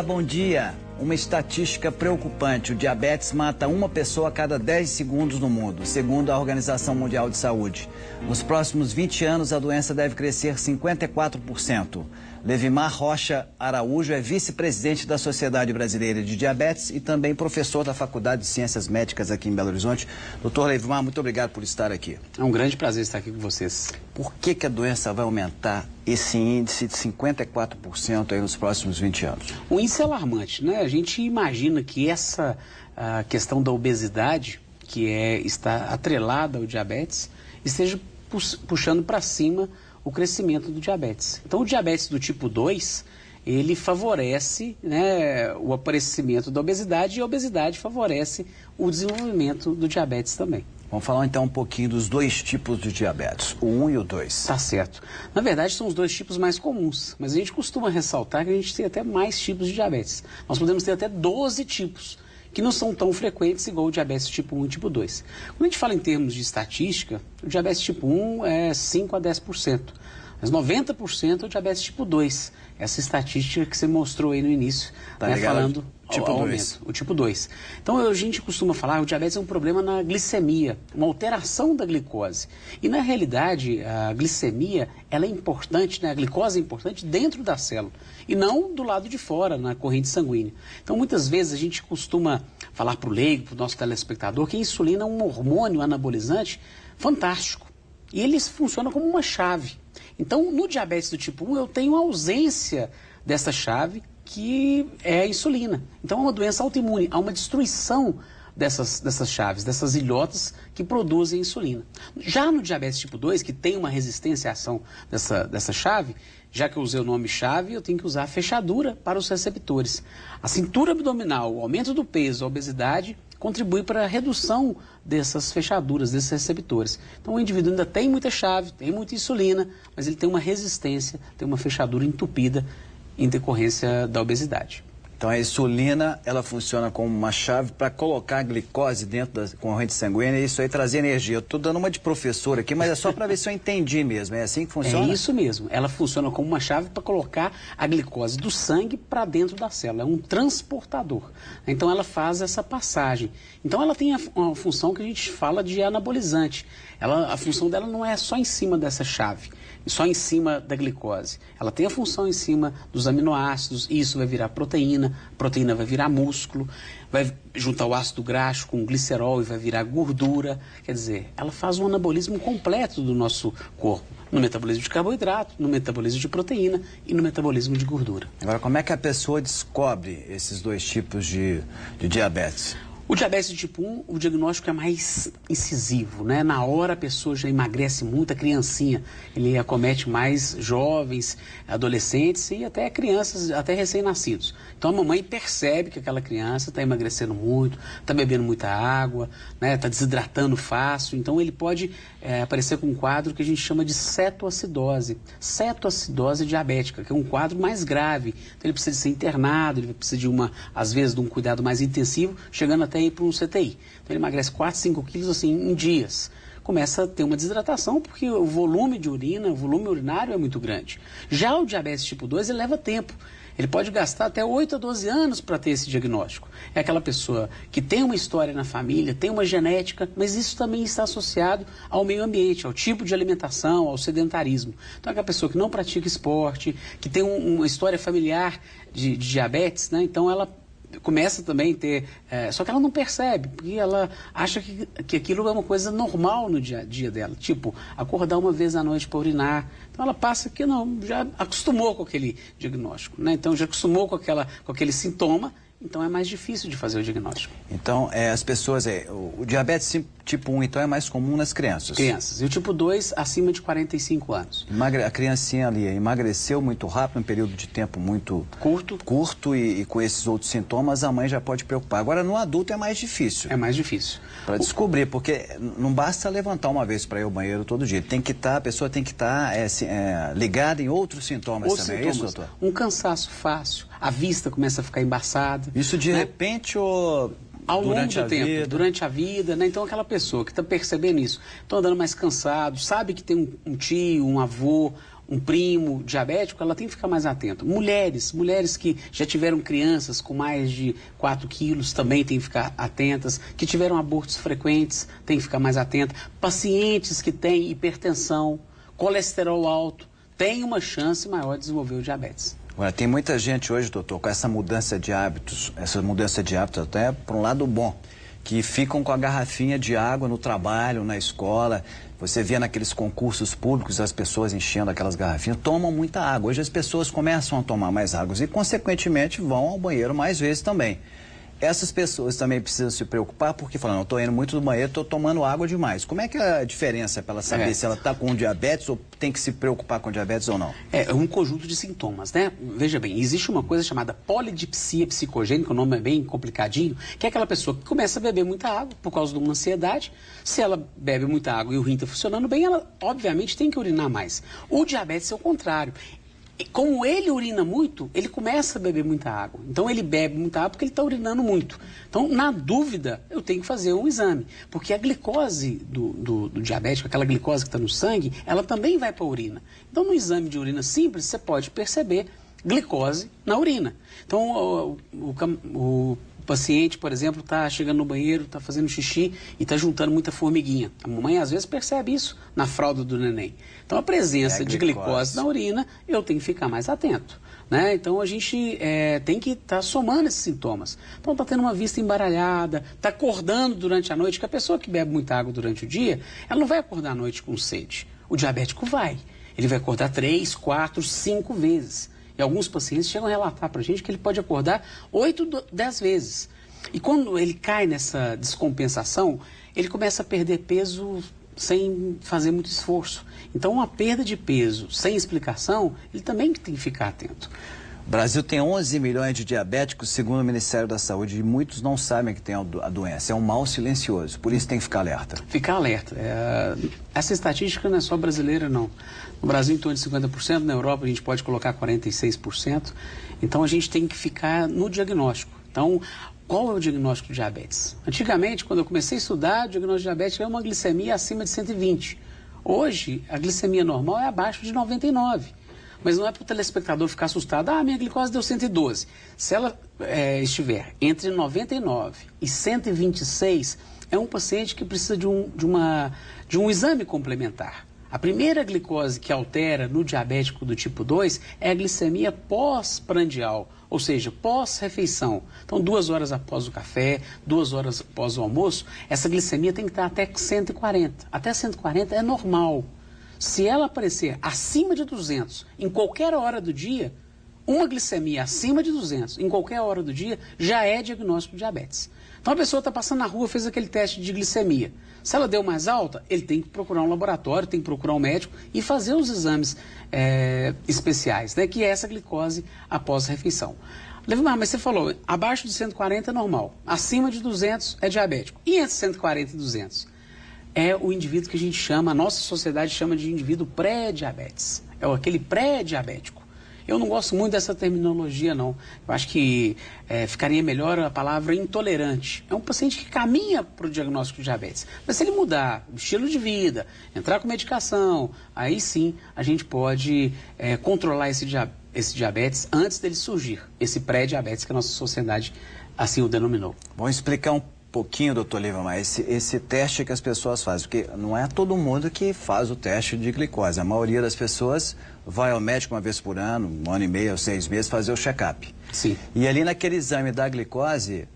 bom dia. Uma estatística preocupante. O diabetes mata uma pessoa a cada 10 segundos no mundo, segundo a Organização Mundial de Saúde. Nos próximos 20 anos, a doença deve crescer 54%. Levimar Rocha Araújo é vice-presidente da Sociedade Brasileira de Diabetes e também professor da Faculdade de Ciências Médicas aqui em Belo Horizonte. Doutor Levimar, muito obrigado por estar aqui. É um grande prazer estar aqui com vocês. Por que a doença vai aumentar esse índice de 54% aí nos próximos 20 anos? O índice é alarmante, né? A gente imagina que essa questão da obesidade, que está atrelada ao diabetes, esteja puxando para cima o crescimento do diabetes. Então, o diabetes do tipo 2, ele favorece, né, o aparecimento da obesidade e a obesidade favorece o desenvolvimento do diabetes também. Vamos falar então um pouquinho dos dois tipos de diabetes, o 1 e o 2. Tá certo. Na verdade, são os dois tipos mais comuns, mas a gente costuma ressaltar que a gente tem até mais tipos de diabetes. Nós podemos ter até 12 tipos, que não são tão frequentes igual o diabetes tipo 1 e tipo 2. Quando a gente fala em termos de estatística, o diabetes tipo 1 é 5 a 10%, mas 90% é o diabetes tipo 2. Essa estatística que você mostrou aí no início, né, falando tipo 2. O tipo 2. Então a gente costuma falar que o diabetes é um problema na glicemia, uma alteração da glicose. E na realidade a glicemia ela é importante, né, a glicose é importante dentro da célula e não do lado de fora, na corrente sanguínea. Então muitas vezes a gente costuma falar para o leigo, para o nosso telespectador, que a insulina é um hormônio anabolizante fantástico. E ele funciona como uma chave. Então, no diabetes do tipo 1, eu tenho ausência dessa chave, que é a insulina. Então, é uma doença autoimune, há uma destruição dessas chaves, dessas ilhotas que produzem insulina. Já no diabetes tipo 2, que tem uma resistência à ação dessa chave, já que eu usei o nome chave, eu tenho que usar a fechadura para os receptores. A cintura abdominal, o aumento do peso, a obesidade, contribui para a redução dessas fechaduras, desses receptores. Então o indivíduo ainda tem muita chave, tem muita insulina, mas ele tem uma resistência, tem uma fechadura entupida em decorrência da obesidade. Então a insulina, ela funciona como uma chave para colocar a glicose dentro da corrente sanguínea e isso aí trazer energia. Eu estou dando uma de professor aqui, mas é só para ver se eu entendi mesmo. É assim que funciona? É isso mesmo. Ela funciona como uma chave para colocar a glicose do sangue para dentro da célula. É um transportador. Então ela faz essa passagem. Então ela tem uma função que a gente fala de anabolizante. A função dela não é só em cima dessa chave, só em cima da glicose. Ela tem a função em cima dos aminoácidos, e isso vai virar proteína, proteína vai virar músculo, vai juntar o ácido graxo com o glicerol e vai virar gordura. Quer dizer, ela faz um anabolismo completo do nosso corpo, no metabolismo de carboidrato, no metabolismo de proteína e no metabolismo de gordura. Agora, como é que a pessoa descobre esses dois tipos de diabetes? O diabetes tipo 1, o diagnóstico é mais incisivo, né? Na hora a pessoa já emagrece muito, a criancinha, ele acomete mais jovens, adolescentes e até crianças, até recém-nascidos. Então a mamãe percebe que aquela criança está emagrecendo muito, está bebendo muita água, né? Está desidratando fácil, então ele pode aparecer com um quadro que a gente chama de cetoacidose diabética, que é um quadro mais grave. Então ele precisa ser internado, ele precisa de às vezes, de um cuidado mais intensivo, chegando até ir para um CTI. Então ele emagrece 4, 5 quilos assim, em dias. Começa a ter uma desidratação porque o volume de urina, o volume urinário é muito grande. Já o diabetes tipo 2, ele leva tempo. Ele pode gastar até 8 a 12 anos para ter esse diagnóstico. É aquela pessoa que tem uma história na família, tem uma genética, mas isso também está associado ao meio ambiente, ao tipo de alimentação, ao sedentarismo. Então é aquela pessoa que não pratica esporte, que tem uma história familiar de diabetes, né? Então ela começa também a ter, só que ela não percebe, porque ela acha que aquilo é uma coisa normal no dia a dia dela, tipo, acordar uma vez à noite para urinar. Então ela passa que não, já acostumou com aquele diagnóstico, né? Então já acostumou com aquele sintoma, então é mais difícil de fazer o diagnóstico. Então, as pessoas, o diabetes tipo 1, então, é mais comum nas crianças? Crianças. E o tipo 2, acima de 45 anos. A criancinha ali emagreceu muito rápido, um período de tempo muito curto e com esses outros sintomas, a mãe já pode preocupar. Agora, no adulto é mais difícil. É mais difícil. Para descobrir, porque não basta levantar uma vez para ir ao banheiro todo dia. A pessoa tem que estar ligada em outros sintomas também, é isso, doutor? Um cansaço fácil, a vista começa a ficar embaçada. Isso de repente ou ao longo do tempo, durante a vida, né? Então aquela pessoa que está percebendo isso, está andando mais cansado, sabe que tem um tio, um avô, um primo diabético, ela tem que ficar mais atenta. Mulheres que já tiveram crianças com mais de 4 quilos também tem que ficar atentas, que tiveram abortos frequentes, tem que ficar mais atenta. Pacientes que têm hipertensão, colesterol alto, tem uma chance maior de desenvolver o diabetes. Agora, tem muita gente hoje, doutor, com essa mudança de hábitos até por um lado bom, que ficam com a garrafinha de água no trabalho, na escola. Você vê naqueles concursos públicos as pessoas enchendo aquelas garrafinhas, tomam muita água. Hoje as pessoas começam a tomar mais água e, consequentemente, vão ao banheiro mais vezes também. Essas pessoas também precisam se preocupar porque falam, não, estou indo muito do banheiro, estou tomando água demais. Como é que é a diferença para ela saber se ela está com diabetes ou tem que se preocupar com diabetes ou não? É um conjunto de sintomas, né? Veja bem, existe uma coisa chamada polidipsia psicogênica, o nome é bem complicadinho, que é aquela pessoa que começa a beber muita água por causa de uma ansiedade. Se ela bebe muita água e o rim está funcionando bem, ela obviamente tem que urinar mais. O diabetes é o contrário. Como ele urina muito, ele começa a beber muita água. Então, ele bebe muita água porque ele está urinando muito. Então, na dúvida, eu tenho que fazer um exame. Porque a glicose do diabético, aquela glicose que está no sangue, ela também vai para a urina. Então, no exame de urina simples, você pode perceber glicose na urina. Então, o paciente, por exemplo, está chegando no banheiro, está fazendo xixi e está juntando muita formiguinha. A mamãe, às vezes, percebe isso na fralda do neném. Então, a presença de glicose na urina, eu tenho que ficar mais atento. Né? Então, a gente tem que estar somando esses sintomas. Então, está tendo uma vista embaralhada, está acordando durante a noite, que a pessoa que bebe muita água durante o dia, ela não vai acordar à noite com sede. O diabético vai. Ele vai acordar 3, 4, 5 vezes. E alguns pacientes chegam a relatar para a gente que ele pode acordar 8, 10 vezes. E quando ele cai nessa descompensação, ele começa a perder peso sem fazer muito esforço. Então, uma perda de peso sem explicação, ele também tem que ficar atento. O Brasil tem 11 milhões de diabéticos, segundo o Ministério da Saúde, e muitos não sabem que tem a doença. É um mal silencioso, por isso tem que ficar alerta. Ficar alerta. Essa estatística não é só brasileira, não. No Brasil, em torno de 50%, na Europa a gente pode colocar 46%. Então, a gente tem que ficar no diagnóstico. Então, qual é o diagnóstico de diabetes? Antigamente, quando eu comecei a estudar, o diagnóstico de diabetes é uma glicemia acima de 120. Hoje, a glicemia normal é abaixo de 99. Mas não é para o telespectador ficar assustado. Minha glicose deu 112. Se ela estiver entre 99 e 126, é um paciente que precisa de um exame complementar. A primeira glicose que altera no diabético do tipo 2 é a glicemia pós-prandial, ou seja, pós-refeição. Então, 2 horas após o café, 2 horas após o almoço, essa glicemia tem que estar até 140. Até 140 é normal. Se ela aparecer acima de 200 em qualquer hora do dia, uma glicemia acima de 200 em qualquer hora do dia já é diagnóstico de diabetes. Então a pessoa está passando na rua, fez aquele teste de glicemia. Se ela deu mais alta, ele tem que procurar um laboratório, tem que procurar um médico e fazer os exames especiais, né, que é essa glicose após a refeição. Levimar, mas você falou, abaixo de 140 é normal, acima de 200 é diabético. E entre 140 e 200? É o indivíduo que a gente chama, a nossa sociedade chama de indivíduo pré-diabetes. É aquele pré-diabético. Eu não gosto muito dessa terminologia, não. Eu acho que ficaria melhor a palavra intolerante. É um paciente que caminha para o diagnóstico de diabetes. Mas se ele mudar o estilo de vida, entrar com medicação, aí sim a gente pode controlar esse diabetes antes dele surgir. Esse pré-diabetes que a nossa sociedade assim o denominou. Vamos explicar um pouquinho, doutor Lima, mas esse teste que as pessoas fazem, porque não é todo mundo que faz o teste de glicose. A maioria das pessoas vai ao médico uma vez por ano, 1 ano e meio, 6 meses, fazer o check-up. Sim. E ali naquele exame da glicose,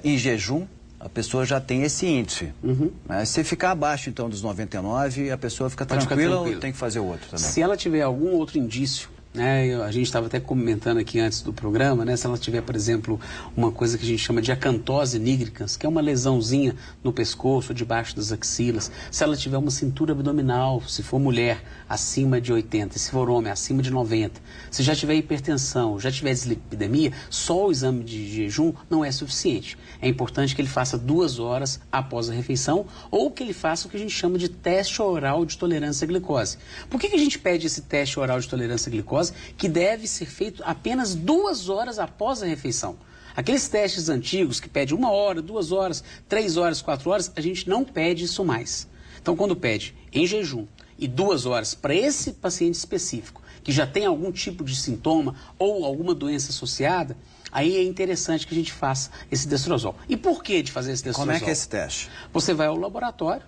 em jejum, a pessoa já tem esse índice. Uhum. Se ficar abaixo, então, dos 99, a pessoa fica tranquila ou tem que fazer o outro também? Se ela tiver algum outro indício, né, a gente estava até comentando aqui antes do programa, né, se ela tiver, por exemplo, uma coisa que a gente chama de acantose nigricans, que é uma lesãozinha no pescoço, debaixo das axilas, se ela tiver uma cintura abdominal, se for mulher, acima de 80, se for homem, acima de 90, se já tiver hipertensão, já tiver dislipidemia, só o exame de jejum não é suficiente. É importante que ele faça 2 horas após a refeição ou que ele faça o que a gente chama de teste oral de tolerância à glicose. Por que a gente pede esse teste oral de tolerância à glicose? Que deve ser feito apenas 2 horas após a refeição. Aqueles testes antigos que pedem 1 hora, 2 horas, 3 horas, 4 horas, a gente não pede isso mais. Então, quando pede em jejum e 2 horas para esse paciente específico, que já tem algum tipo de sintoma ou alguma doença associada, aí é interessante que a gente faça esse destrozol. E por que de fazer esse destrozol? Como é que é esse teste? Você vai ao laboratório,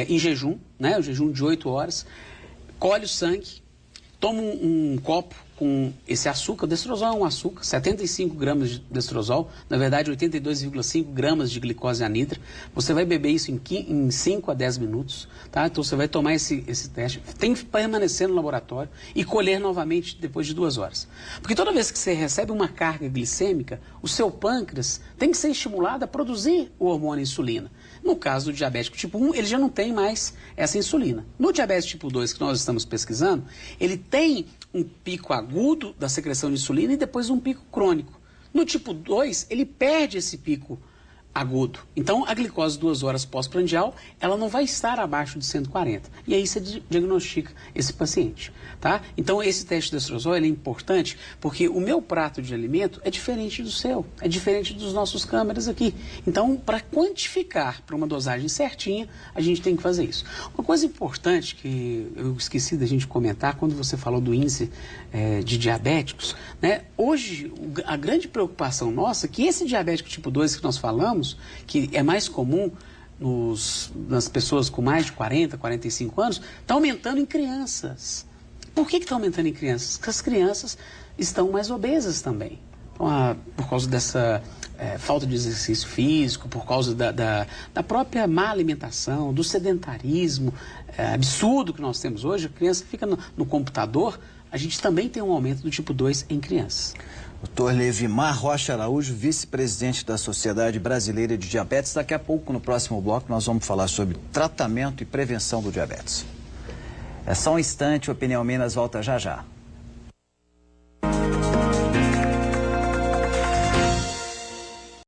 em jejum, né? O jejum de 8 horas, colhe o sangue, toma um copo com esse açúcar. O destrozol é um açúcar, 75 gramas de destrozol, na verdade 82,5 gramas de glicose anidra. Você vai beber isso em 5 a 10 minutos, tá? Então você vai tomar esse teste, tem que permanecer no laboratório e colher novamente depois de 2 horas. Porque toda vez que você recebe uma carga glicêmica, o seu pâncreas tem que ser estimulado a produzir o hormônio insulina. No caso do diabético tipo 1, ele já não tem mais essa insulina. No diabetes tipo 2, que nós estamos pesquisando, ele tem um pico agudo da secreção de insulina e depois um pico crônico. No tipo 2, ele perde esse pico agudo. Então, a glicose 2 horas pós-prandial, ela não vai estar abaixo de 140. E aí você diagnostica esse paciente, tá? Então, esse teste de destrozol, ele é importante porque o meu prato de alimento é diferente do seu, é diferente dos nossos câmeras aqui. Então, para quantificar para uma dosagem certinha, a gente tem que fazer isso. Uma coisa importante que eu esqueci da gente comentar, quando você falou do índice de diabéticos, né? Hoje, a grande preocupação nossa é que esse diabético tipo 2 que nós falamos, que é mais comum nas pessoas com mais de 40, 45 anos, está aumentando em crianças. Por que está aumentando em crianças? Porque as crianças estão mais obesas também. Então, por causa dessa falta de exercício físico, por causa da própria má alimentação, do sedentarismo absurdo que nós temos hoje, a criança fica no computador, a gente também tem um aumento do tipo 2 em crianças. Dr. Levimar Rocha Araújo, vice-presidente da Sociedade Brasileira de Diabetes. Daqui a pouco, no próximo bloco, nós vamos falar sobre tratamento e prevenção do diabetes. É só um instante, o Opinião Minas volta já já.